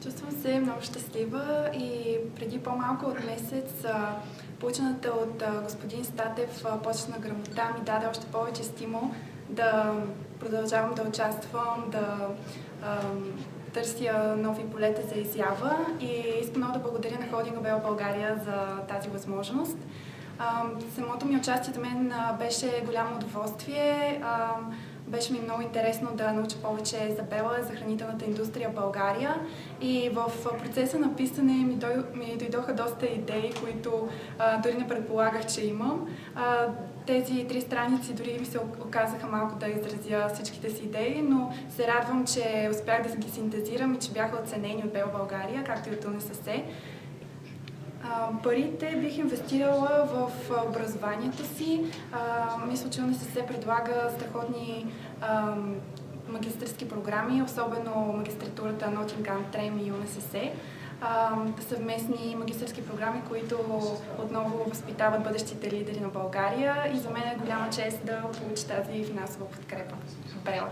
Чувствам се много щастлива и преди по-малко от месец получената от господин Статев почетна грамота ми даде още повече стимул да продължавам да участвам, да търся нови полета за изява и искам много да благодаря на Холдинг Абел България за тази възможност. Самото ми участие за мен беше голямо удоволствие. Беше ми много интересно да науча повече за Бела, за хранителната индустрия в България. И в процеса на писане ми дойдоха доста идеи, които дори не предполагах, че имам. Тези 3 страници дори ми се оказаха малко да изразя всичките си идеи, но се радвам, че успях да ги синтезирам и че бяха оценени от Бела България, както и от УНСС. Парите бих инвестирала в образованието си. Мисля, че УНСС предлага страхотни магистърски програми, особено магистратурата Nottingham Trent и УНСС. Съвместни магистърски програми, които отново възпитават бъдещите лидери на България и за мен е голяма чест да получа тази финансова подкрепа. Бела!